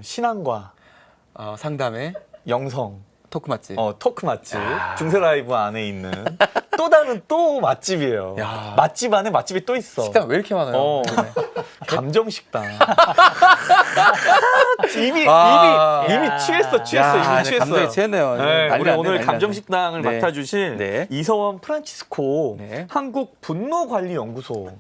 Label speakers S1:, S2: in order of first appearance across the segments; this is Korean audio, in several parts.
S1: 신앙과
S2: 상담회,
S1: 영성,
S2: 토크 맛집.
S1: 토크 맛집, 중세 라이브 안에 있는 또 다른 또 맛집이에요.
S2: 야.
S1: 맛집 안에 맛집이 또 있어.
S2: 식당 왜 이렇게 많아요?
S1: 감정 식당. 이미 취했어. 이미 취했어.
S2: 감정이 취했네요.
S1: 네,
S2: 난리
S1: 우리
S2: 났네,
S1: 오늘
S2: 난리
S1: 감정
S2: 났네.
S1: 식당을
S2: 네.
S1: 맡아주실
S2: 네.
S1: 이서원 프란치스코
S2: 네.
S1: 한국 분노관리연구소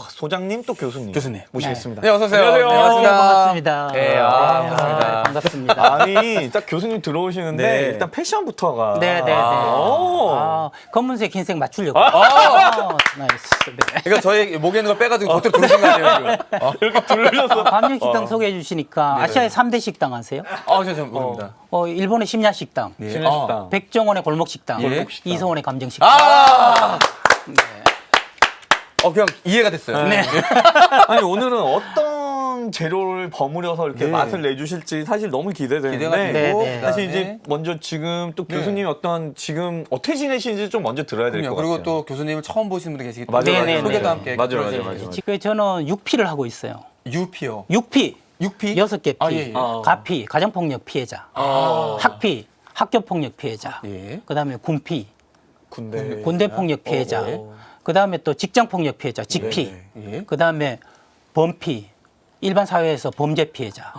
S1: 소장님 또 교수님 모시겠습니다.
S2: 네, 어서 오세요.
S1: 안녕하세요.
S2: 네, 반갑습니다.
S3: 반갑습니다.
S2: 네, 반갑습니다.
S3: 반갑습니다.
S1: 아니 딱 교수님 들어오시는데
S2: 네.
S1: 일단 패션부터가
S3: 네네네. 검은색, 흰색 맞추려고. 나이스. 네.
S2: 그러니까 저희 목에 있는 걸 빼가지고 겉으로 들어오신 거 아니에요, 지금?
S1: 이렇게 둘러서
S3: 감정 식당 소개해 주시니까
S2: 네네.
S3: 아시아의 3대 식당 아세요?
S2: 저 모릅니다.
S3: 일본의 심야 식당,
S2: 예.
S1: 신라식당.
S3: 백종원의 골목 식당,
S2: 예.
S3: 이서원의 감정 식당.
S2: 그냥 이해가 됐어요.
S3: 네.
S1: 아니 오늘은 어떤 재료를 버무려서 이렇게
S2: 네.
S1: 맛을 내주실지 사실 너무
S2: 기대가
S1: 기대되는데
S2: 되고,
S3: 네, 네.
S1: 사실 이제 먼저 지금 또
S2: 네.
S1: 교수님이 지금 어떻게 지내시는지 좀 먼저 들어야 될 것 같아요.
S2: 그리고 또 교수님을 처음 보시는 분들 계시기
S1: 맞아요,
S2: 때문에
S3: 맞아요.
S2: 소개도
S3: 네,
S2: 함께
S1: 맞아요.
S2: 해주세요.
S3: 지금 저는 6피를 하고 있어요.
S2: 유피요.
S3: 6피,
S2: 6피?
S3: 6개 피,
S2: 예, 예.
S3: 가피, 가정폭력 피해자, 학피, 학교폭력 피해자,
S2: 예.
S3: 그다음에 군피,
S1: 군대
S3: 군대폭력 피해자, 그다음에 또 직장폭력 피해자, 직피,
S2: 예.
S3: 그다음에 범피, 일반 사회에서 범죄 피해자,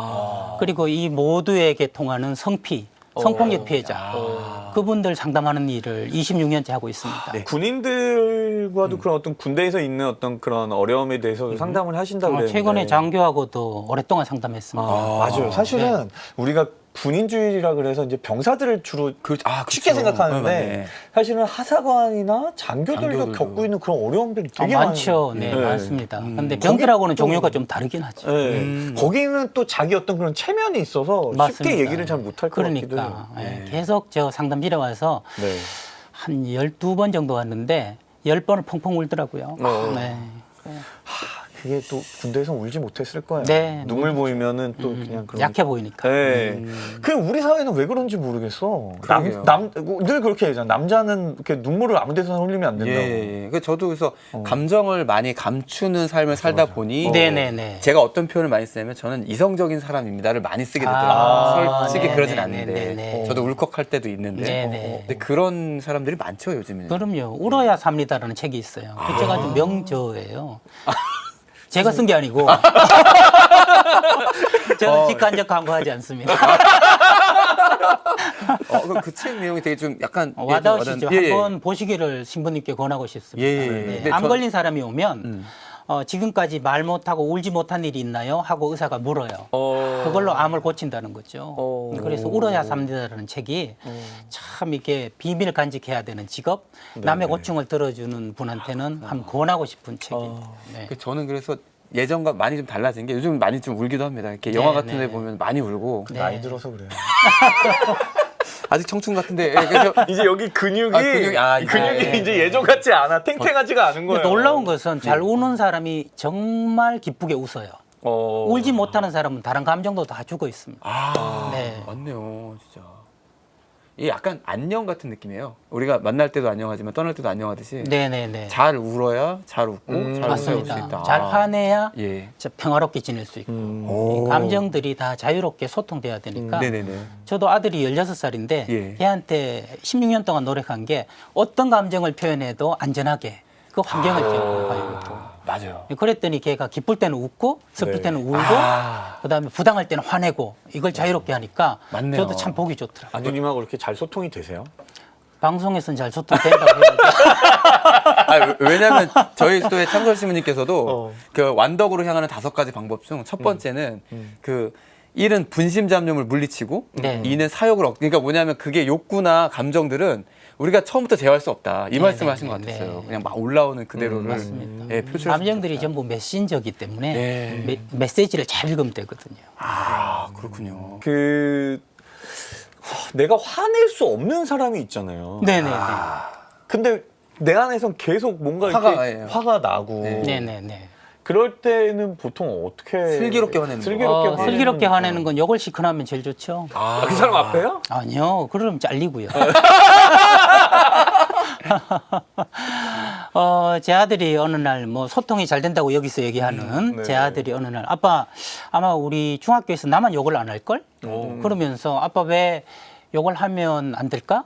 S3: 그리고 이 모두에게 통하는 성피, 성폭력 피해자, 그분들 상담하는 일을 26년째 하고 있습니다.
S1: 군인들과도 그런 어떤 군대에서 있는 어떤 그런 어려움에 대해서 상담을 하신다고 그랬는데
S3: 최근에 장교하고도 오랫동안 상담했습니다.
S1: 맞아요. 사실은 우리가 군인주의라 그래서 이제 병사들을 주로 쉽게 생각하는데
S2: 맞네.
S1: 사실은 하사관이나 장교들도
S2: 장교들도.
S1: 겪고 있는 그런 어려움들이 되게
S3: 많죠.
S1: 많아요.
S3: 네, 많습니다. 근데 병들하고는 종류가 좀 다르긴 하죠.
S1: 네. 거기는 또 자기 어떤 그런 체면이 있어서 쉽게
S3: 맞습니다.
S1: 얘기를 잘 못할 것 같기도 해요.
S3: 그러니까 계속 저 상담실에 와서
S1: 네.
S3: 한 12번 정도 왔는데 10번을 펑펑 울더라고요. 네.
S1: 그게 또 군대에서 울지 못했을 거예요.
S3: 네,
S1: 눈물 보이면은 또 그냥 그런.
S3: 약해 보이니까.
S1: 네. 그 우리 사회는 왜 그런지 모르겠어.
S2: 그러게요.
S1: 늘 그렇게 얘기하잖아. 남자는 이렇게 눈물을 아무 데서나 흘리면 안 된다고.
S2: 예. 그 저도 그래서 감정을 많이 감추는 삶을 살다 보니
S3: 네네네.
S2: 제가 어떤 표현을 많이 쓰냐면 저는 이성적인 사람입니다를 많이 쓰게 되더라고요. 솔직히
S3: 네네,
S2: 그러진
S3: 네네,
S2: 않는데
S3: 네네.
S2: 저도 울컥할 때도 있는데
S3: 네네.
S2: 근데 그런 사람들이 많죠 요즘에는.
S3: 그럼요. 울어야 삽니다라는 책이 있어요. 그 제가 좀 명저예요. 제가 쓴 게 아니고 저는 직관적 광고하지 않습니다.
S2: 그 책 내용이 되게 좀 약간
S3: 와닿으시죠?
S2: 예, 예.
S3: 한번 보시기를 신부님께 권하고 싶습니다.
S2: 예, 예.
S3: 네.
S2: 근데
S3: 암
S2: 전-
S3: 걸린 사람이 오면 지금까지 말 못하고 울지 못한 일이 있나요? 하고 의사가 물어요. 그걸로 암을 고친다는 거죠. 그래서 울어야 삽니다라는 책이 참 이게 비밀 간직해야 되는 직업, 남의 고충을 들어주는 분한테는 한번 권하고 싶은 책이에요. 네.
S2: 저는 그래서 예전과 많이 좀 달라진 게 요즘 많이 좀 울기도 합니다. 이렇게 영화 같은 데 보면 많이 울고
S1: 나이 들어서 그래요.
S2: 아직 청춘 같은데 그래서
S1: 이제 여기 근육이
S2: 이제.
S1: 이제 예전 같지 않아. 탱탱하지가 않은 거예요.
S3: 놀라운 것은 잘 우는 사람이 정말 기쁘게 웃어요. 울지 못하는 사람은 다른 감정도 다 죽어 있습니다. 네.
S2: 맞네요, 진짜. 이게 약간 안녕 같은 느낌이에요. 우리가 만날 때도 안녕하지만 떠날 때도 안녕하듯이
S3: 네네네.
S2: 잘 울어야 잘 웃고 잘 웃을 수
S3: 맞습니다.
S2: 있다.
S3: 잘 화내야
S2: 예.
S3: 진짜 평화롭게 지낼 수 있고 이 감정들이 다 자유롭게 소통돼야 되니까
S2: 네네네.
S3: 저도 아들이 16살인데
S2: 예.
S3: 걔한테 16년 동안 노력한 게 어떤 감정을 표현해도 안전하게 그 환경을 제공하려고.
S2: 맞아요.
S3: 그랬더니 걔가 기쁠 때는 웃고 슬플
S1: 네.
S3: 때는 울고
S2: 아.
S3: 그다음에 부당할 때는 화내고 이걸 자유롭게 하니까
S2: 맞네요.
S3: 저도 참 보기 좋더라고요.
S1: 아드님하고 이렇게 잘 소통이 되세요?
S3: 방송에서는 잘 소통된다고 해요.
S2: 왜냐하면 저희 스토의 창설 신부님께서도 그 완덕으로 향하는 5가지 방법 중 첫 번째는 그 1은 분심 잡념을 물리치고
S3: 네.
S2: 2는 사욕을 그러니까 뭐냐면 그게 욕구나 감정들은 우리가 처음부터 제어할 수 없다. 이 말씀을 하신 것
S3: 네.
S2: 같았어요. 그냥 막 올라오는 그대로를
S3: 맞습니다.
S2: 예, 표출할 수
S3: 감정들이
S2: 있다.
S3: 전부 메신저기 때문에
S2: 네.
S3: 메시지를 잘 읽으면 되거든요.
S2: 아, 그렇군요.
S1: 내가 화낼 수 없는 사람이 있잖아요.
S3: 네네네.
S1: 근데 내 안에선 계속 뭔가
S2: 화가,
S1: 이렇게
S2: 예.
S1: 화가 나고
S3: 네네네.
S1: 그럴 때는 보통 어떻게
S2: 슬기롭게 화내는 거.
S3: 슬기롭게 화내는 건 욕을 시큰하면 제일 좋죠.
S1: 그 사람 앞에요?
S3: 아니요, 그러면 잘리고요. 제 아들이 어느 날 뭐 소통이 잘 된다고 여기서 얘기하는
S1: 네.
S3: 제 아들이 어느 날 아빠 아마 우리 중학교에서 나만 욕을 안 할걸? 그러면서 아빠 왜 욕을 하면 안 될까?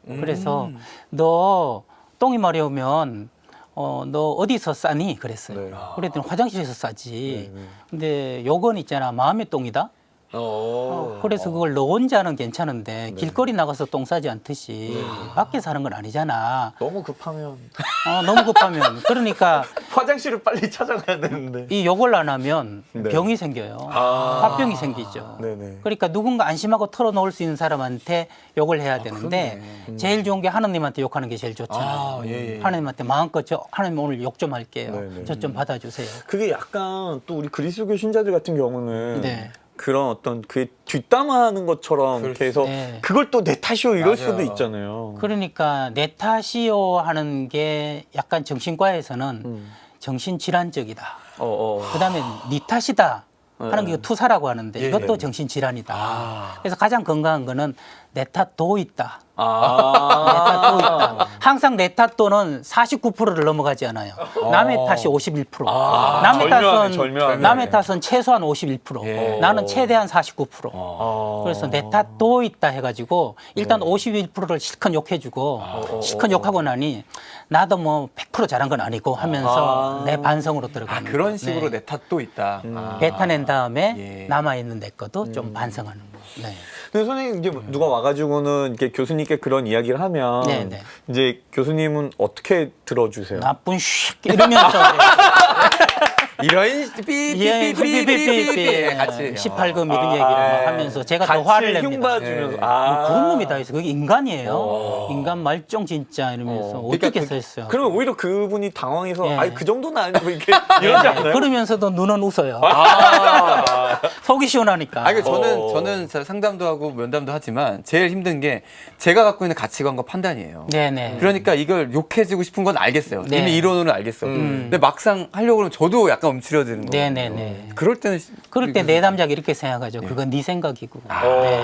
S3: 그래서 너 똥이 마려우면 너 어디서 싸니? 그랬어요.
S1: 네.
S3: 그랬더니 화장실에서 싸지. 근데 욕은 있잖아. 마음의 똥이다. 그래서 그걸 너 혼자는 괜찮은데 길거리 나가서 똥 싸지 않듯이 밖에 사는 건 아니잖아.
S1: 너무 급하면
S3: 너무 급하면. 그러니까
S1: 화장실을 빨리 찾아가야 되는데.
S3: 이 욕을 안 하면
S1: 네.
S3: 병이 생겨요.
S1: 아.
S3: 화병이 생기죠.
S1: 네네.
S3: 그러니까 누군가 안심하고 털어놓을 수 있는 사람한테 욕을 해야 되는데 제일 좋은 게 하나님한테 욕하는 게 제일 좋잖아요.
S2: 예.
S3: 하나님한테 마음껏 하나님 오늘 욕 좀 할게요.
S1: 네네.
S3: 저 좀 받아주세요.
S1: 그게 약간 또 우리 그리스도교 신자들 같은 경우는
S3: 네.
S1: 그런 어떤 그 뒷담화하는 것처럼 이렇게 해서
S3: 네.
S1: 그걸 또 내 탓이요 이럴
S2: 맞아요.
S1: 수도 있잖아요.
S3: 그러니까 내 탓이요 하는 게 약간 정신과에서는 정신질환적이다. 그다음에 네 탓이다 하는 게 투사라고 하는데 이것도 정신질환이다. 그래서 가장 건강한 거는 내 탓도 있다. 내 탓도 있다. 항상 내 탓도는 49%를 넘어가지 않아요. 남의 탓이 51%. 남의
S1: 절묘하네, 절묘하네.
S3: 남의 탓은 최소한 51%.
S2: 예.
S3: 나는 최대한 49%. 그래서 내 탓도 있다 해가지고 일단 51%를 실컷 욕해주고 실컷 욕하고 나니 나도 뭐 100% 잘한 건 아니고 하면서 내 반성으로 들어가는
S2: 그런
S3: 거예요.
S2: 식으로
S3: 네.
S2: 내 탓도 있다.
S3: 뱉어낸 다음에
S2: 예.
S3: 남아있는 내 것도 좀 반성하는 거. 네.
S1: 근데 선생님 이제 누가 와가지고는 이렇게 교수님께 그런 이야기를 하면
S3: 네네.
S1: 이제 교수님은 어떻게 들어주세요?
S3: 나쁜 쉿 이러면서
S2: 이런
S3: 예,
S2: 삐삐삐삐삐삐 같이
S3: 18금 이런 얘기를 막 하면서 제가 더
S1: 같이
S3: 화를 냅니다.
S1: 흉봐주면서
S2: 예.
S3: 뭐 그런 놈이 다 있어. 그게 인간이에요. 인간 말종 진짜 이러면서 어떻게 썼어요?
S1: 그러면 오히려 그분이 당황해서
S3: 예.
S1: 아니 그 정도는 아니고 이렇게 이러지 않나요?
S3: 그러면서도 눈은 웃어요. 속이 시원하니까.
S2: 아니, 저는 상담도 하고 면담도 하지만 제일 힘든 게 제가 갖고 있는 가치관과 판단이에요.
S3: 네네.
S2: 그러니까 이걸 욕해주고 싶은 건 알겠어요.
S3: 네.
S2: 이미 이론으로 알겠어. 근데 막상 하려고 그러면 저도 약간 움츠려드는 거예요.
S3: 네네네.
S2: 그럴 때는
S3: 그럴 때 내 남자가 이렇게 생각하죠. 그건 네 생각이고. 네.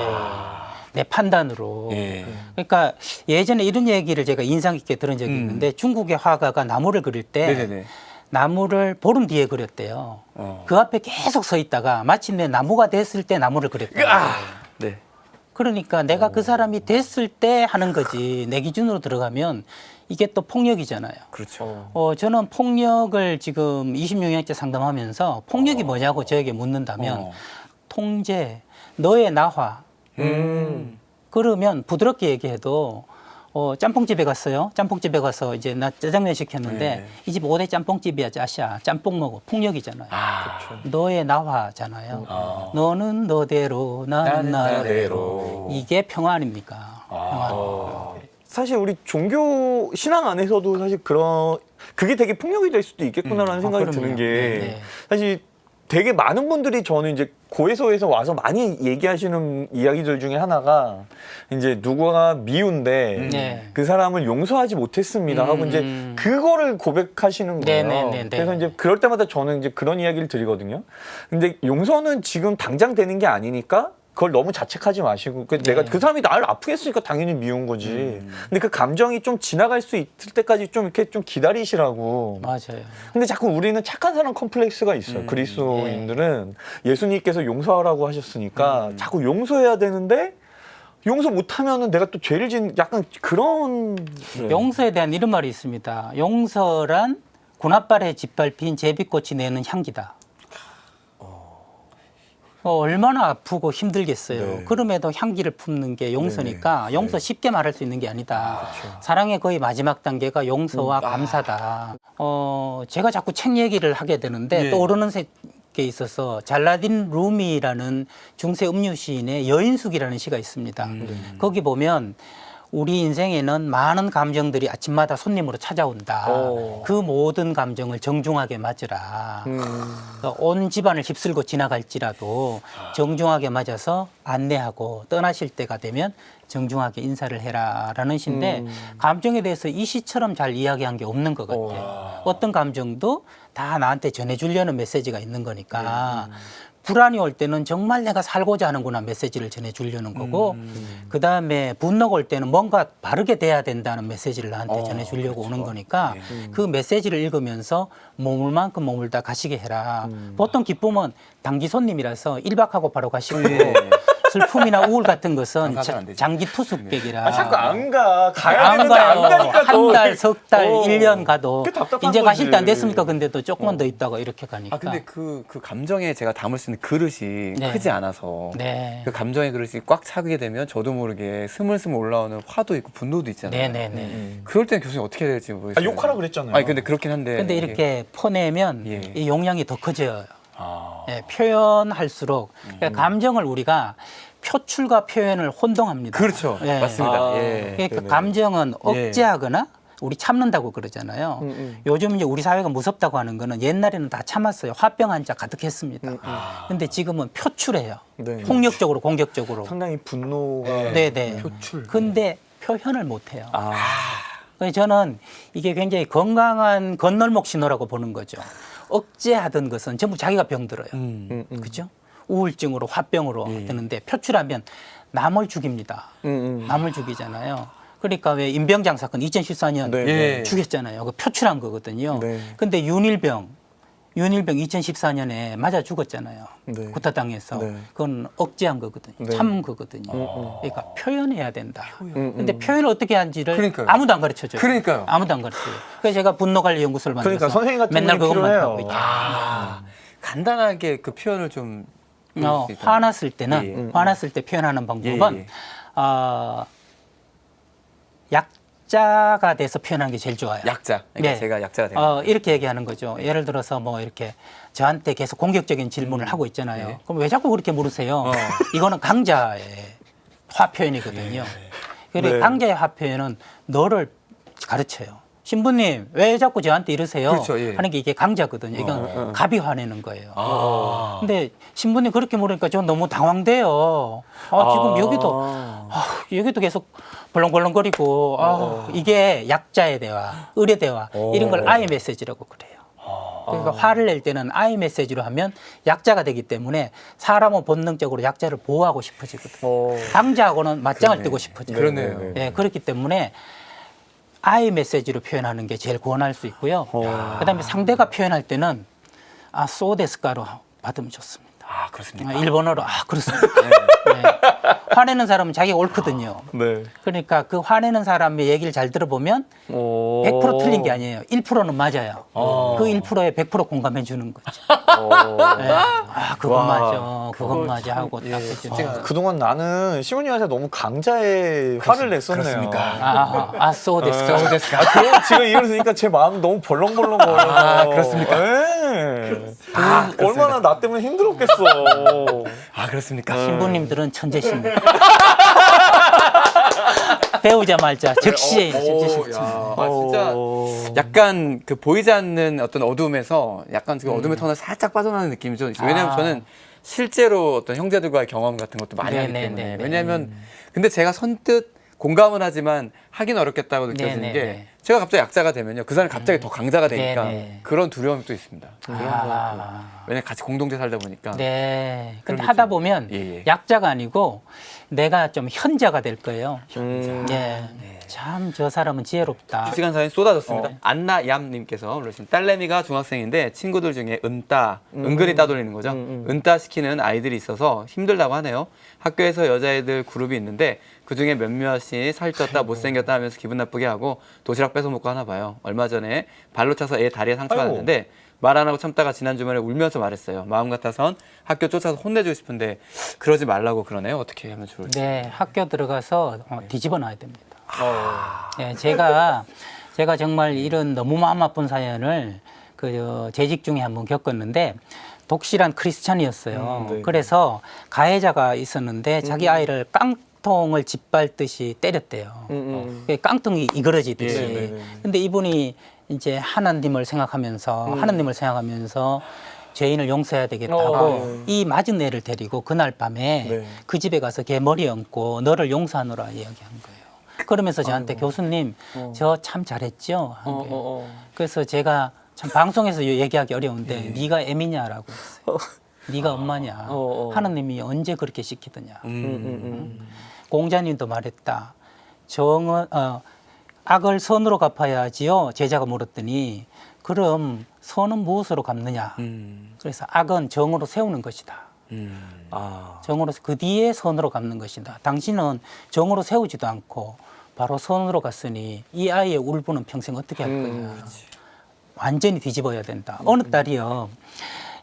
S3: 내 판단으로.
S2: 예.
S3: 그러니까 예전에 이런 얘기를 제가 인상 깊게 들은 적이 있는데 중국의 화가가 나무를 그릴 때
S2: 네네네.
S3: 나무를 보름 뒤에 그렸대요. 그 앞에 계속 서 있다가 마침내 나무가 됐을 때 나무를 그렸대요.
S2: 네.
S3: 그러니까 내가 그 사람이 됐을 때 하는 거지 내 기준으로 들어가면 이게 또 폭력이잖아요.
S2: 그렇죠.
S3: 저는 폭력을 지금 26년째 상담하면서 폭력이 뭐냐고 저에게 묻는다면 통제, 너의 나화. 그러면 부드럽게 얘기해도 짬뽕집에 갔어요. 짬뽕집에 가서 이제 나 짜장면 시켰는데
S2: 네.
S3: 이 집 5대 짬뽕집이야, 짜샤. 짬뽕 먹어. 폭력이잖아요. 너의 나화잖아요. 너는 너대로, 나는 나대로. 이게 평화 아닙니까? 평화.
S1: 사실 우리 종교 신앙 안에서도 사실 그게 되게 폭력이 될 수도 있겠구나라는 생각이
S3: 그럼요.
S1: 드는 게
S3: 네.
S1: 사실 되게 많은 분들이 저는 이제 고해소에서 와서 많이 얘기하시는 이야기들 중에 하나가 이제 누구가 미운데
S3: 네.
S1: 그 사람을 용서하지 못했습니다 하고 이제 그거를 고백하시는 거예요.
S3: 네네네네.
S1: 그래서 이제 그럴 때마다 저는 이제 그런 이야기를 드리거든요. 근데 용서는 지금 당장 되는 게 아니니까 그걸 너무 자책하지 마시고 내가 그 사람이 나를 아프게 했으니까 당연히 미운 거지. 근데 그 감정이 좀 지나갈 수 있을 때까지 좀 이렇게 좀 기다리시라고.
S3: 맞아요.
S1: 근데 자꾸 우리는 착한 사람 컴플렉스가 있어요. 그리스도인들은 예수님께서 용서하라고 하셨으니까 자꾸 용서해야 되는데 용서 못하면은 내가 또 죄를 짓는 약간 그런
S3: 용서에 대한 이런 말이 있습니다. 용서란 군홧발에 짓밟힌 제비꽃이 내는 향기다. 얼마나 아프고 힘들겠어요.
S1: 네.
S3: 그럼에도 향기를 품는 게 용서니까 용서 쉽게 말할 수 있는 게 아니다.
S1: 그렇죠.
S3: 사랑의 거의 마지막 단계가 용서와 감사다. 제가 자꾸 책 얘기를 하게 되는데
S2: 예.
S3: 또 오르는 게 있어서 잘라딘 루미라는 중세 음유 시인의 여인숙이라는 시가 있습니다. 거기 보면 우리 인생에는 많은 감정들이 아침마다 손님으로 찾아온다. 그 모든 감정을 정중하게 맞으라. 그러니까 온 집안을 휩쓸고 지나갈지라도 정중하게 맞아서 안내하고 떠나실 때가 되면 정중하게 인사를 해라라는 시인데 감정에 대해서 이 시처럼 잘 이야기한 게 없는 것 같아요. 어떤 감정도 다 나한테 전해주려는 메시지가 있는 거니까 불안이 올 때는 정말 내가 살고자 하는구나 메시지를 전해주려는 거고 그다음에 분노가 올 때는 뭔가 바르게 돼야 된다는 메시지를 나한테 전해주려고 오는 거니까 그 메시지를 읽으면서 머물 만큼 머물다 가시게 해라. 보통 기쁨은 단기 손님이라서 1박 하고 바로 가시고 슬픔이나 우울 같은 것은
S2: 장사가 안 되죠.
S3: 장기 투숙객이라
S1: 자꾸 안 가. 가야
S3: 안
S1: 되는데 안
S3: 가요.
S1: 가니까
S3: 한 달, 석 달,
S1: 어.
S3: 1년 가도
S1: 그게 답답한
S3: 이제 가실 때 안
S1: 거지.
S3: 됐습니까? 근데 또 조금만 더 있다가 이렇게 가니까.
S2: 아 근데 그 감정에 제가 담을 수 있는 그릇이
S3: 네.
S2: 크지 않아서
S3: 네.
S2: 그 감정의 그릇이 꽉 차게 되면 저도 모르게 스물스물 올라오는 화도 있고 분노도 있잖아요.
S3: 네네네.
S2: 그럴 때는 교수님 어떻게 해야 될지 모르겠어요.
S1: 욕하라 그랬잖아요.
S2: 아니 근데 그렇긴 한데.
S3: 근데 이렇게 퍼내면
S2: 예.
S3: 이 용량이 더 커져요.
S2: 아.
S3: 예, 표현할수록 그러니까 감정을 우리가 표출과 표현을 혼동합니다.
S2: 그렇죠.
S3: 예.
S2: 맞습니다.
S1: 아.
S2: 예.
S3: 그러니까
S1: 네네.
S3: 감정은
S2: 예.
S3: 억제하거나 우리 참는다고 그러잖아요. 요즘 이제 우리 사회가 무섭다고 하는 거는 옛날에는 다 참았어요. 화병 환자 가득했습니다. 근데 지금은 표출해요.
S1: 네.
S3: 폭력적으로 공격적으로.
S1: 상당히 분노가
S3: 네네.
S2: 표출.
S3: 근데 표현을 못해요.
S1: 아.
S3: 그래서 저는 이게 굉장히 건강한 건널목 신호라고 보는 거죠. 억제하던 것은 전부 자기가 병들어요. 그렇죠? 우울증으로 화병으로 되는데 표출하면 남을 죽입니다. 남을 죽이잖아요. 그러니까 왜 임병장 사건 2014년
S1: 네.
S2: 예.
S3: 죽였잖아요. 그 표출한 거거든요.
S1: 네.
S3: 근데 윤일병 2014년에 맞아 죽었잖아요.
S1: 네.
S3: 구타당해서.
S1: 네.
S3: 그건 억제한 거거든요.
S1: 네.
S3: 참은 거거든요. 그러니까 표현해야 된다. 근데
S1: 음.
S3: 표현을 어떻게 하는지를
S2: 그러니까요.
S3: 아무도 안 가르쳐줘요.
S2: 그러니까요.
S3: 아무도 안 가르쳐요. 그래서 제가 분노관리연구소를 만들어서
S1: 그러니까 선생님 같은
S3: 맨날
S1: 분이
S3: 그것만
S1: 필요해요.
S3: 하고 있다.
S2: 아. 간단하게 그 표현을 좀. 보여줄 수 있다면.
S3: 화났을 때는
S2: 예, 예.
S3: 화났을 때 표현하는 방법은
S2: 예, 예.
S3: 약자가 돼서 표현하는 게 제일 좋아요.
S2: 약자. 그러니까
S3: 네.
S2: 제가 약자가 되는.
S3: 이렇게 얘기하는 거죠. 예를 들어서 뭐 이렇게 저한테 계속 공격적인 질문을 하고 있잖아요.
S2: 네.
S3: 그럼 왜 자꾸 그렇게 물으세요? 이거는 강자의 화 표현이거든요. 그리고
S1: 네.
S3: 강자의 화 표현은 너를 가르쳐요. 신부님 왜 자꾸 저한테 이러세요?
S2: 그렇죠, 예.
S3: 하는 게 이게 강자거든요. 이건 갑이 화내는 거예요.
S2: 아.
S3: 근데 신부님 그렇게 물으니까 저 너무 당황돼요. 지금 여기도 계속 벌렁벌렁거리고 이게 약자의 대화, 의뢰 대화 이런 걸 아이 메시지라고 그래요. 그러니까 화를 낼 때는 아이 메시지로 하면 약자가 되기 때문에 사람은 본능적으로 약자를 보호하고 싶어지거든요. 강자하고는 맞짱을 뜨고 싶어져요.
S2: 그러네요.
S3: 예, 그렇기 때문에 아이 메시지로 표현하는 게 제일 권할 수 있고요. 그다음에 상대가 표현할 때는 소데스카로 받으면 좋습니다.
S2: 아 그렇습니까?
S3: 일본어로 그렇습니다. 네. 화내는 사람은 자기가 옳거든요.
S1: 네.
S3: 그러니까 그 화내는 사람의 얘기를 잘 들어보면 100% 틀린 게 아니에요. 1%는 맞아요. 그 1%에 100% 공감해 주는 거죠. 네. 그건 맞아. 그건 맞아 하고 딱 해주죠.
S1: 그동안 나는 시모니한테 너무 강자의 화를 냈었네요.
S2: 그렇습니까?
S3: 소데스카.
S1: 그거 지금 이걸 들으니까 제 마음이 너무 벌렁벌렁거려요.
S2: 그렇습니까?
S1: 네. 얼마나 나 때문에 힘들었겠어.
S2: 아 그렇습니까?
S3: 신부님들은 천재십니다. 배우자마자 즉시 천재십니다.
S2: 진짜 약간 그 보이지 않는 어떤 어둠에서 약간 그 어둠의 터널 살짝 빠져나는 느낌이 좀 있어요. 왜냐하면 저는 실제로 어떤 형제들과의 경험 같은 것도 많이 하기 때문에.
S3: 네네네.
S2: 왜냐하면 근데 제가 선뜻 공감은 하지만 하긴 어렵겠다고 느껴지는
S3: 네네네.
S2: 게 제가 갑자기 약자가 되면요. 그 사람이 갑자기 더 강자가 되니까
S3: 네네.
S2: 그런 두려움이 또 있습니다. 왜냐면 같이 공동체 살다 보니까.
S3: 네. 근데
S2: 그런
S3: 하다
S2: 게 좀-
S3: 보면
S2: 예, 예.
S3: 약자가 아니고 내가 좀 현자가 될 거예요. 네. 참 저 사람은 지혜롭다.
S2: 시간 사연 쏟아졌습니다. 안나얌님께서 그러신 딸내미가 중학생인데 친구들 중에 은근히 따돌리는 거죠. 은따 시키는 아이들이 있어서 힘들다고 하네요. 학교에서 여자애들 그룹이 있는데 그중에 몇몇이 살쪘다 못생겼다 하면서 기분 나쁘게 하고 도시락 뺏어 먹고 하나 봐요. 얼마 전에 발로 차서 애 다리에 상처가
S1: 아이고.
S2: 났는데 말 안 하고 참다가 지난 주말에 울면서 말했어요. 마음 같아선 학교 쫓아서 혼내주고 싶은데 그러지 말라고 그러네요. 어떻게 하면 좋을지.
S3: 네. 학교 들어가서 뒤집어 놔야 됩니다. 네, 제가 정말 이런 너무 마음 아픈 사연을 재직 중에 한번 겪었는데 독실한 크리스찬이었어요.
S1: 네.
S3: 그래서 가해자가 있었는데 자기 아이를 깡통을 짓밟듯이 때렸대요. 깡통이 이그러지듯이.
S1: 네, 네, 네.
S3: 근데 이분이 이제 하나님을 생각하면서 죄인을 용서해야 되겠다고 이 맞은 애를 데리고 그날 밤에
S1: 네.
S3: 그 집에 가서 걔 머리 얹고 너를 용서하노라 이야기한 거예요. 그러면서 저한테 교수님 저 참 잘했죠? 한 거예요. 그래서 제가 참 방송에서 얘기하기 어려운데 네가 애미냐라고 했어요. 네가 엄마냐. 하나님이 언제 그렇게 시키더냐. 공자님도 말했다. 악을 선으로 갚아야지요. 제자가 물었더니 그럼 선은 무엇으로 갚느냐. 그래서 악은 정으로 세우는 것이다. 정으로 그 뒤에 선으로 갚는 것이다. 당신은 정으로 세우지도 않고 바로 선으로 갔으니 이 아이의 울분은 평생 어떻게 할 거냐. 완전히 뒤집어야 된다. 어느 딸이요.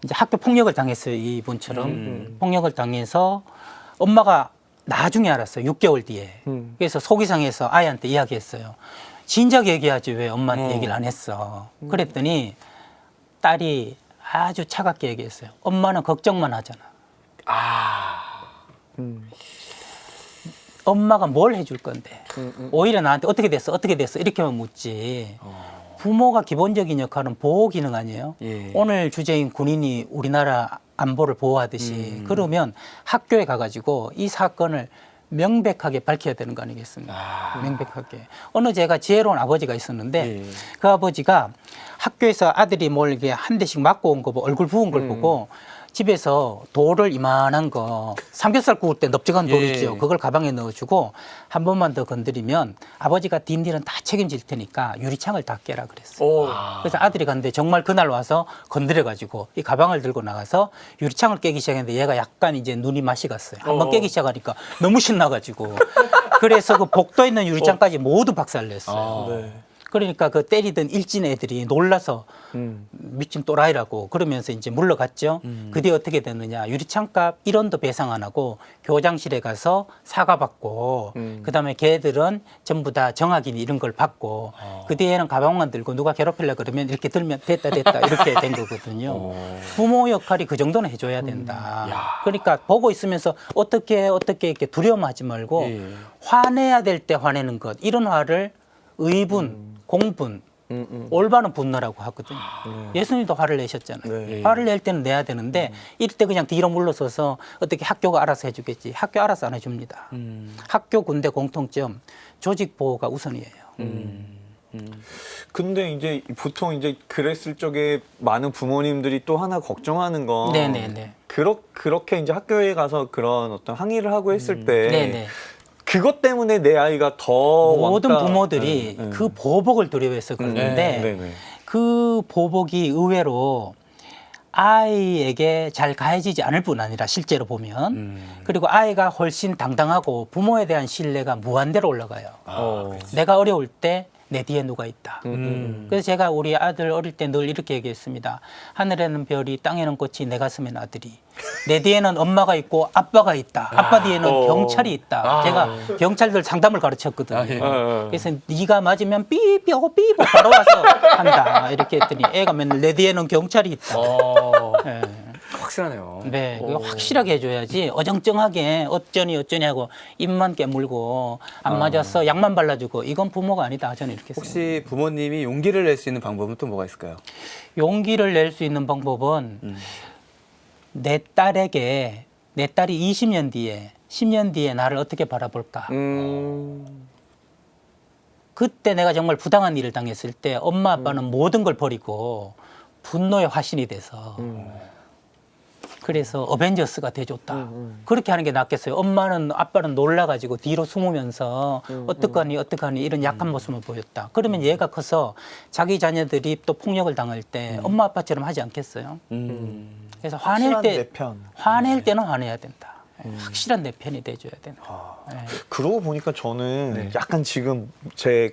S3: 이제 학교 폭력을 당했어요. 이분처럼. 폭력을 당해서 엄마가 나중에 알았어요. 6개월 뒤에. 그래서 속이 상해서 아이한테 이야기했어요. 진작 얘기하지 왜 엄마한테 얘기를 안 했어. 그랬더니 딸이 아주 차갑게 얘기했어요. 엄마는 걱정만 하잖아. 엄마가 뭘 해줄 건데. 오히려 나한테 어떻게 됐어? 어떻게 됐어? 이렇게만 묻지. 부모가 기본적인 역할은 보호 기능 아니에요?
S2: 예.
S3: 오늘 주제인 군인이 우리나라 안보를 보호하듯이 그러면 학교에 가가지고 이 사건을 명백하게 밝혀야 되는 거 아니겠습니까? 명백하게. 어느 제가 지혜로운 아버지가 있었는데 그 아버지가 학교에서 아들이 뭘 이렇게 한 대씩 맞고 온 거 보고 얼굴 부은 걸 보고 집에서 돌을 이만한 거 삼겹살 구울 때 넓적한 돌 있죠. 그걸 가방에 넣어주고 한 번만 더 건드리면 아버지가 뒷일은 다 책임질 테니까 유리창을 다 깨라 그랬어요. 그래서 아들이 갔는데 정말 그날 와서 건드려가지고 이 가방을 들고 나가서 유리창을 깨기 시작했는데 얘가 약간 이제 눈이 맛이 갔어요. 한번 깨기 시작하니까 너무 신나가지고 그래서 그 복도에 있는 유리창까지 모두 박살냈어요. 그러니까 그 때리던 일진 애들이 놀라서 미친 또라이라고 그러면서 이제 물러갔죠. 그 뒤에 어떻게 됐느냐. 유리창값 1원도 배상 안 하고 교장실에 가서 사과받고 그다음에 걔들은 전부 다 정학인 이런 걸 받고 그 뒤에는 가방만 들고 누가 괴롭히려 그러면 이렇게 들면 됐다 이렇게 된 거거든요. 부모 역할이 그 정도는 해줘야 된다. 그러니까 보고 있으면서 어떻게 이렇게 두려움하지 말고 화내야 될 때 화내는 것. 이런 화를 의분, 공분, 올바른 분노라고 하거든요. 예수님도 화를 내셨잖아요. 화를 낼 때는 내야 되는데 이럴 때 그냥 뒤로 물러서서 어떻게 학교가 알아서 해주겠지. 학교 알아서 안 해줍니다. 학교 군대 공통점 조직 보호가 우선이에요.
S1: 근데 이제 보통 이제 그랬을 적에 많은 부모님들이 또 하나 걱정하는 건
S3: 네네네.
S1: 그렇게 이제 학교에 가서 그런 어떤 항의를 하고 했을 때
S3: 네네.
S1: 그것 때문에 내 아이가 더
S3: 모든
S1: 왕따-
S3: 부모들이 그 보복을 두려워해서 그러는데
S1: 네네.
S3: 그 보복이 의외로 아이에게 잘 가해지지 않을 뿐 아니라 실제로 보면 그리고 아이가 훨씬 당당하고 부모에 대한 신뢰가 무한대로 올라가요. 내가 어려울 때 내 뒤에 누가 있다. 그래서 제가 우리 아들 어릴 때 늘 이렇게 얘기했습니다. 하늘에는 별이 땅에는 꽃이 내 가슴엔 아들이. 내 뒤에는 엄마가 있고 아빠가 있다. 아빠 뒤에는 경찰이 있다. 제가 경찰들 상담을 가르쳤거든요. 그래서 네가 맞으면 삐삐하고 삐삐 바로 와서 한다. 이렇게 했더니 애가 맨날 내 뒤에는 경찰이 있다. 네.
S2: 확실하네요.
S3: 네, 그거 확실하게 해줘야지 어정쩡하게 어쩌니 하고 입만 깨물고 안 맞았어 약만 발라주고 이건 부모가 아니다. 저는 이렇게 생각해요.
S2: 혹시 부모님이 용기를 낼 수 있는 방법은 또 뭐가 있을까요?
S3: 용기를 낼 수 있는 방법은 내 딸이 20년 뒤에 10년 뒤에 나를 어떻게 바라볼까. 그때 내가 정말 부당한 일을 당했을 때 엄마 아빠는 모든 걸 버리고 분노의 화신이 돼서 그래서 어벤져스가 돼줬다. 그렇게 하는 게 낫겠어요. 엄마는 아빠는 놀라가지고 뒤로 숨으면서 어떡하니 이런 약한 모습을 보였다. 그러면 얘가 커서 자기 자녀들이 또 폭력을 당할 때 엄마 아빠처럼 하지 않겠어요. 그래서
S1: 확실한 내 편.
S3: 화낼 때는 화내야 된다. 확실한 내 편이 돼줘야 된다. 네.
S1: 그러고 보니까 저는 약간 지금 제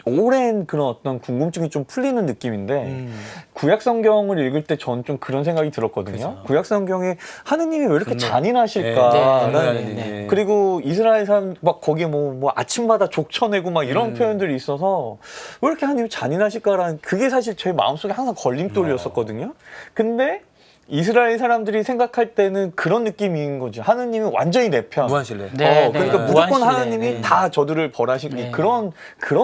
S1: 오랜 그런 어떤 궁금증이 좀 풀리는 느낌인데 구약 성경을 읽을 때 전 좀 그런 생각이 들었거든요. 구약 성경에 하느님이 왜 이렇게 잔인하실까?
S3: 네.
S1: 그리고 이스라엘 사람 막 거기에 뭐 아침마다 족쳐내고 막 이런 표현들이 있어서 왜 이렇게 하느님이 잔인하실까라는 그게 사실 제 마음속에 항상 걸림돌이었었거든요. 근데 이스라엘 사람들이 생각할 때는 그런 느낌인 거죠. 하느님은 완전히 내 편.
S2: 무한신뢰.
S3: 네,
S1: 그러니까
S3: 네.
S1: 무조건
S3: 무한신뢰.
S1: 하나님이
S3: 네.
S1: 다 저들을 벌하시기
S3: 네.
S1: 그런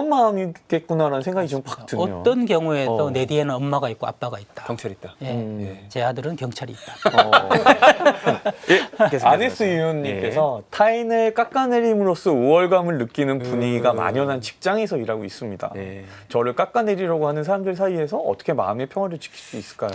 S1: 마음이겠구나라는 생각이 좀 확 드네요.
S3: 어떤 경우에도 내 뒤에는 엄마가 있고 아빠가 있다.
S2: 경찰 있다.
S3: 예. 제 아들은 경찰이 있다.
S1: 아네스 유연님께서 타인을 깎아내림으로써 우월감을 느끼는 분위기가 만연한 직장에서 일하고 있습니다.
S2: 네.
S1: 저를 깎아내리려고 하는 사람들 사이에서 어떻게 마음의 평화를 지킬 수 있을까요?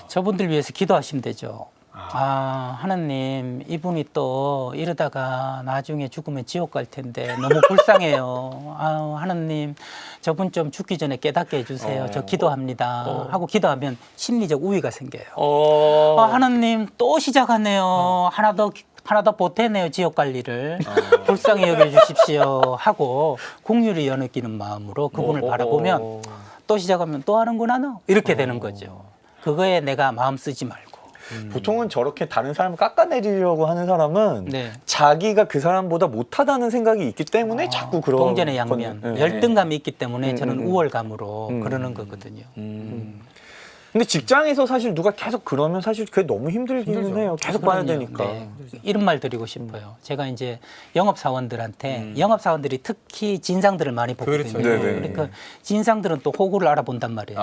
S3: 저분들 위해서 기도하시면 되죠. 하나님, 이분이 또 이러다가 나중에 죽으면 지옥 갈 텐데 너무 불쌍해요. 하나님, 저분 좀 죽기 전에 깨닫게 해주세요. 저 기도합니다. 하고 기도하면 심리적 우위가 생겨요. 하나님, 또 시작하네요. 하나 더 보태네요. 지옥 갈 일을. 불쌍히 여겨주십시오. 하고 공유를 여느끼는 마음으로 그분을 바라보면 또 시작하면 또 하는구나 너. 이렇게 되는 거죠. 그거에 내가 마음 쓰지 말고.
S1: 보통은 저렇게 다른 사람을 깎아내리려고 하는 사람은
S3: 네.
S1: 자기가 그 사람보다 못하다는 생각이 있기 때문에 자꾸 그런
S3: 동전의 양면,
S1: 건- 네.
S3: 열등감이 있기 때문에 저는 우월감으로 그러는 거거든요.
S1: 근데 직장에서 사실 누가 계속 그러면 사실 그게 너무 힘들기는 해요. 계속 봐야
S3: 그럼요.
S1: 되니까.
S3: 네. 이런 말 드리고 싶어요. 제가 이제 영업사원들한테 영업사원들이 특히 진상들을 많이 보거든요.
S2: 그렇죠.
S1: 네네.
S3: 그러니까 진상들은 또 호구를 알아본단 말이에요.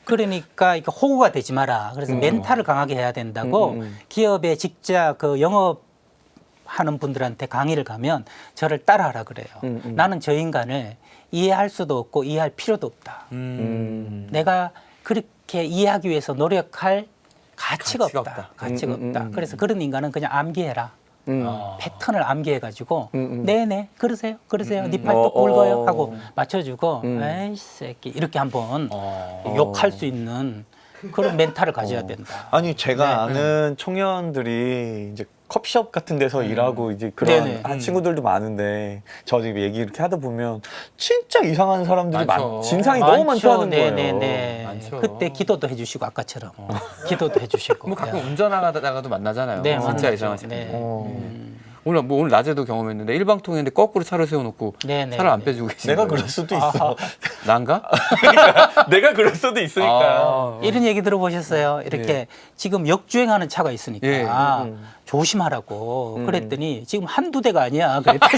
S3: 그러니까 이거 호구가 되지 마라. 그래서 멘탈을 강하게 해야 된다고 기업의 직자 그 영업하는 분들한테 강의를 가면 저를 따라하라 그래요. 나는 저 인간을 이해할 수도 없고 이해할 필요도 없다. 내가 그렇게 이해하기 위해서 노력할 가치가 없다. 가치가 없다. 그래서 그런 인간은 그냥 암기해라. 패턴을 암기해가지고 네네 그러세요 네 팔뚝 굵어요 하고 맞춰주고 에이 새끼 이렇게 한번 욕할 수 있는 그런 멘탈을 가져야 된다.
S1: 아니 제가 아는 청년들이 이제 커피숍 같은 데서 일하고 이제 그런
S3: 네네.
S1: 한 친구들도 많은데 저도 얘기 이렇게 하다 보면 진짜 이상한 사람들이
S2: 많죠.
S1: 진상이 너무 많다는 거예요.
S3: 네네네.
S2: 많죠.
S3: 그때 기도도 해주시고 아까처럼 기도도 해주시고.
S2: 뭐 가끔 운전하다가도 만나잖아요.
S3: 네,
S2: 진짜
S3: 만나죠.
S2: 이상하신 분.
S3: 네.
S2: 오늘 낮에도 경험했는데 일방통행인데 거꾸로 차를 세워놓고
S3: 네네.
S2: 차를 안 빼주고 계시는
S1: 내가
S2: 거예요.
S1: 그럴 수도 있어.
S2: 난가?
S1: 내가 그럴 수도 있으니까.
S3: 이런 얘기 들어보셨어요? 이렇게 지금 역주행하는 차가 있으니까
S2: 예.
S3: 조심하라고 그랬더니 지금 한두 대가 아니야. 그랬더니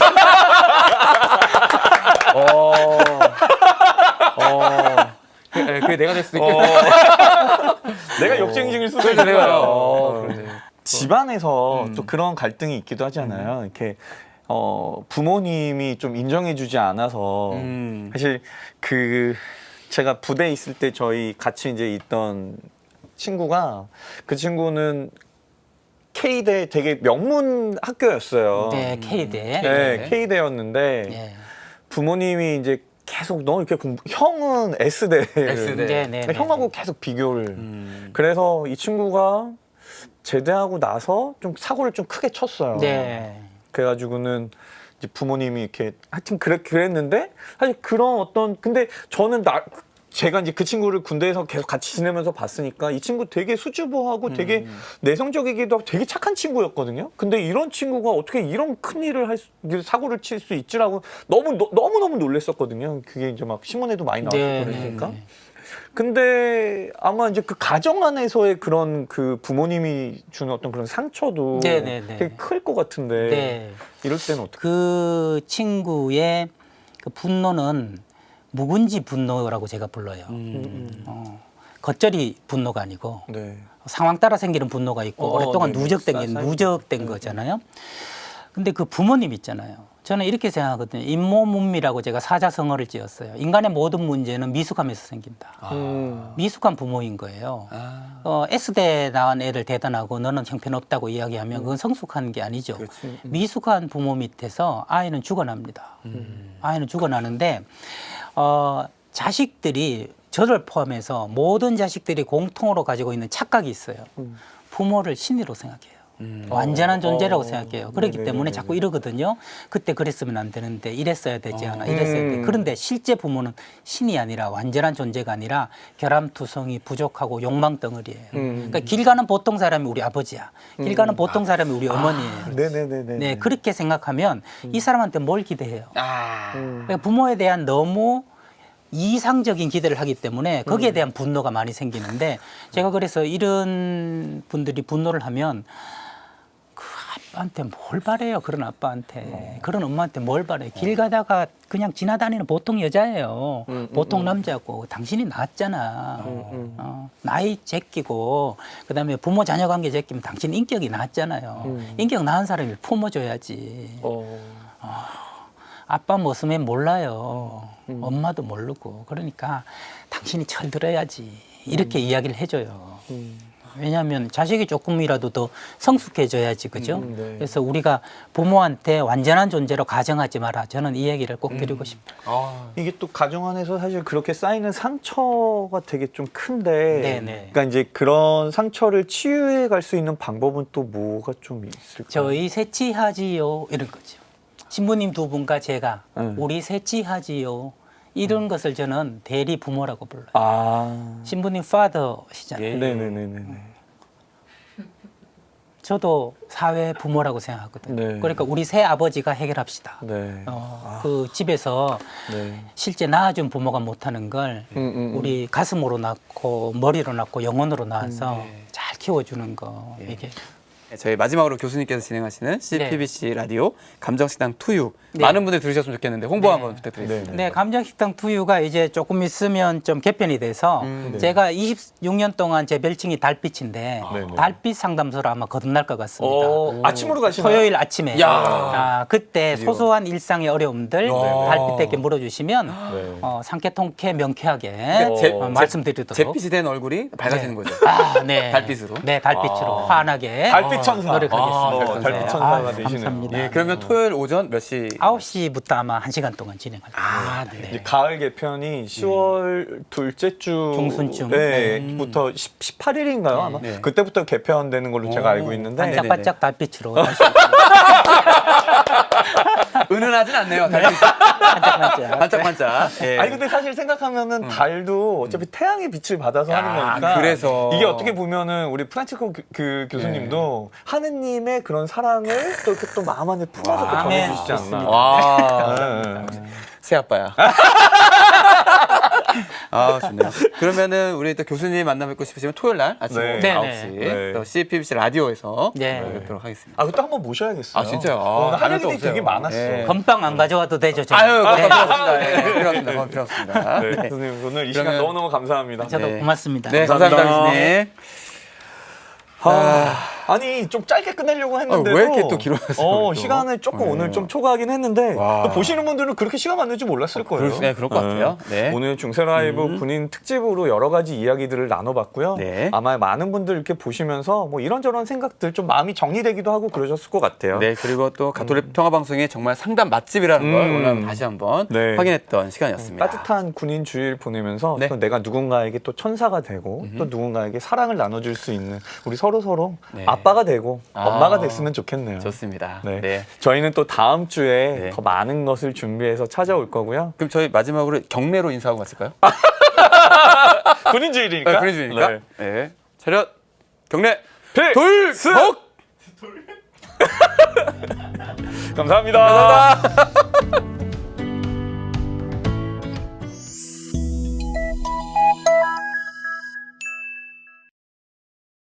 S2: 그게 내가 될 수도 있겠다.
S1: 내가 역주행 중일 수도
S2: 그래서
S1: 있는
S2: 내가
S1: 거예요. 집안에서 또 그런 갈등이 있기도 하잖아요. 이렇게 부모님이 좀 인정해주지 않아서 사실 그 제가 부대에 있을 때 저희 같이 이제 있던 친구가 그 친구는 K대 되게 명문 학교였어요.
S3: 네, K대.
S1: 네, K대였는데
S3: 예.
S1: 부모님이 이제 계속 너 이렇게 형은 S대를
S2: S대.
S3: 네, 네, 네.
S1: 형하고 계속 비교를 그래서 이 친구가 제대하고 나서 좀 사고를 좀 크게 쳤어요.
S3: 네.
S1: 그래가지고는 이제 부모님이 이렇게 하여튼 그랬는데 사실 그런 어떤 근데 저는 제가 이제 그 친구를 군대에서 계속 같이 지내면서 봤으니까 이 친구 되게 수줍어하고 되게 내성적이기도 하고 되게 착한 친구였거든요. 근데 이런 친구가 어떻게 이런 큰 일을 사고를 칠 수 있지라고 너무 놀랬었거든요. 그게 이제 막 신문에도 많이 나왔고
S3: 네,
S1: 그러니까.
S3: 네.
S1: 근데 아마 이제 그 가정 안에서의 그런 그 부모님이 주는 어떤 그런 상처도
S3: 네, 네, 네.
S1: 되게 클 것 같은데
S3: 네.
S1: 이럴 때는 어떻게?
S3: 그 친구의 그 분노는 묵은지 분노라고 제가 불러요. 겉절이 분노가 아니고
S1: 네.
S3: 상황 따라 생기는 분노가 있고 오랫동안
S1: 네,
S3: 누적된 거잖아요. 근데 그 부모님 있잖아요. 저는 이렇게 생각하거든요. 인모문미라고 제가 사자성어를 지었어요. 인간의 모든 문제는 미숙함에서 생긴다. 미숙한 부모인 거예요. S대 나온 애들 대단하고 너는 형편없다고 이야기하면 그건 성숙한 게 아니죠. 미숙한 부모 밑에서 아이는 죽어납니다. 아이는 죽어나는데 자식들이 저를 포함해서 모든 자식들이 공통으로 가지고 있는 착각이 있어요. 부모를 신이로 생각해요. 완전한 존재라고 생각해요. 그렇기 때문에 자꾸 이러거든요. 그때 그랬으면 안 되는데 이랬어야 되지 않아. 이랬어야 돼. 그런데 실제 부모는 신이 아니라 완전한 존재가 아니라 결함투성이 부족하고 욕망 덩어리예요. 그러니까 길 가는 보통 사람이 우리 아버지야. 길 가는 보통 사람이 우리 어머니예요.
S1: 네네네네.
S3: 네, 그렇게 생각하면 이 사람한테 뭘 기대해요? 그러니까 부모에 대한 너무 이상적인 기대를 하기 때문에 거기에 대한 분노가 많이 생기는데 제가 그래서 이런 분들이 분노를 하면 그 아빠한테 뭘 바래요? 그런 아빠한테 그런 엄마한테 뭘 바래요? 길 가다가 그냥 지나다니는 보통 여자예요. 보통 남자고 당신이 낳았잖아. 나이 제끼고 그다음에 부모 자녀 관계 제끼면 당신 인격이 낳았잖아요. 인격 낳은 사람이 품어줘야지. 아빠 모습에 몰라요. 엄마도 모르고. 그러니까 당신이 철들어야지. 이렇게 이야기를 해줘요. 왜냐하면 자식이 조금이라도 더 성숙해져야지, 그죠?
S1: 네.
S3: 그래서 우리가 부모한테 완전한 존재로 가정하지 마라. 저는 이 얘기를 꼭 드리고 싶어요.
S1: 이게 또 가정 안에서 사실 그렇게 쌓이는 상처가 되게 좀 큰데,
S3: 네네.
S1: 그러니까 이제 그런 상처를 치유해 갈 수 있는 방법은 또 뭐가 좀 있을까요?
S3: 저희 셋치하지요 이런 거죠. 신부님 두 분과 제가 우리 셋치하지요 이런 것을 저는 대리 부모라고 불러요.
S1: 아,
S3: 신부님 father시잖아요.
S2: 예.
S1: 네네네네.
S3: 저도 사회 부모라고 생각하거든요.
S1: 네.
S3: 그러니까 우리 새 아버지가 해결합시다.
S1: 네.
S3: 그 집에서
S1: 네.
S3: 실제 낳아준 부모가 못하는 걸 우리 가슴으로 낳고 머리로 낳고 영혼으로 낳아서 잘 키워주는 거 이게
S2: 네, 저희 마지막으로 교수님께서 진행하시는 CPBC 라디오 감정식당 투유 많은 분들이 들으셨으면 좋겠는데 홍보 한번 부탁드리겠습니다.
S3: 네, 감정식당 투유가 이제 조금 있으면 좀 개편이 돼서 제가 26년 동안 제 별칭이 달빛인데
S1: 네네.
S3: 달빛 상담소로 아마 거듭날 것 같습니다.
S1: 아침으로 가시나요?
S3: 토요일 아침에
S2: 야.
S3: 그때 소소한 일상의 어려움들
S2: 야.
S3: 달빛에게 물어주시면
S1: 네.
S3: 상쾌 통쾌 명쾌하게
S2: 제-
S3: 말씀드리도록
S2: 잿빛이 된 얼굴이 밝아지는 거죠.
S3: 네.
S2: 달빛으로?
S3: 네, 달빛으로 환하게
S1: 달빛 천사.
S3: 노력하겠습니다.
S1: 달빛
S3: 네.
S1: 천사가
S3: 아,
S1: 되시네요.
S3: 감사합니다.
S2: 예, 그러면 토요일 오전 몇 시?
S3: 9시부터 아마 1시간 동안 진행할 거예요.
S2: 네.
S1: 이제 가을 개편이 10월 둘째 주
S3: 중순쯤.
S1: 부터 18일인가요 아마
S2: 네.
S1: 그때부터 개편되는 걸로 제가 알고 있는데
S3: 반짝반짝 달빛으로 다시
S2: 은은하진 않네요. 달빛.
S3: 반짝반짝.
S2: 반짝반짝. 예.
S1: 아니 근데 사실 생각하면은 달도 어차피 태양의 빛을 받아서 하는 거니까
S2: 그래서.
S1: 이게 어떻게 보면은 우리 프란치스코 그 교수님도 하느님의 그런 사랑을 또 이렇게 또 마음 안에 품어서 또
S3: 아멘.
S1: 전해주시지 않나.
S2: 와.
S1: 네.
S2: 새 아빠야. 아, 좋네요. 그러면은 우리 또 교수님 만나 뵙고 싶으시면 토요일 날 아침
S1: 네.
S2: 9시
S1: 네.
S2: 또 CPBC 라디오에서
S3: 네.
S2: 뵙도록 하겠습니다.
S1: 아 그때 한번 모셔야겠어요.
S2: 아, 진짜요?
S1: 할
S2: 가면 또
S1: 얘기들이
S2: 없어요.
S1: 되게 많았어.
S2: 네.
S3: 건빵 안 가져와도 되죠. 저는.
S2: 아유,
S3: 네.
S2: 필요 없습니다. 예, 필요 없습니다. 그건 필요 없습니다.
S1: 네,
S2: 네.
S1: 교수님 오늘 이 시간
S2: 그러면-
S1: 너무너무 감사합니다.
S3: 저도
S2: 네.
S3: 고맙습니다.
S2: 네,
S1: 감사합니다.
S2: 감사합니다, 교수님.
S1: 아니 좀 짧게 끝내려고 했는데
S2: 왜 이렇게 또 길어졌어요, 또?
S1: 시간을 조금
S2: 네.
S1: 오늘 좀 초과하긴 했는데
S2: 와.
S1: 또 보시는 분들은 그렇게 시간 많을 줄 몰랐을 거예요.
S2: 그럴 것 같아요. 네.
S1: 오늘 중세 라이브 군인 특집으로 여러 가지 이야기들을 나눠봤고요.
S2: 네.
S1: 아마 많은 분들 이렇게 보시면서 뭐 이런저런 생각들 좀 마음이 정리되기도 하고 그러셨을 것 같아요.
S2: 네, 그리고 또 가톨릭 평화방송이 정말 상담 맛집이라는 걸 오늘 다시 한번
S1: 네.
S2: 확인했던 시간이었습니다.
S1: 따뜻한 군인 주일 보내면서
S2: 네.
S1: 또 내가 누군가에게 또 천사가 되고 또 누군가에게 사랑을 나눠줄 수 있는 우리 서로
S2: 네.
S1: 아빠가 되고
S2: 아.
S1: 엄마가 됐으면 좋겠네요.
S2: 좋습니다.
S1: 네.
S2: 네.
S1: 저희는 또 다음 주에
S2: 네.
S1: 더 많은 것을 준비해서 찾아올 거고요.
S2: 그럼 저희 마지막으로 경례로 인사하고 갔을까요?
S1: 군인 주일이니까.
S2: 군인 주니까.
S1: 네.
S2: 네. 차렷 경례
S1: 돌!
S2: 복
S1: 감사합니다.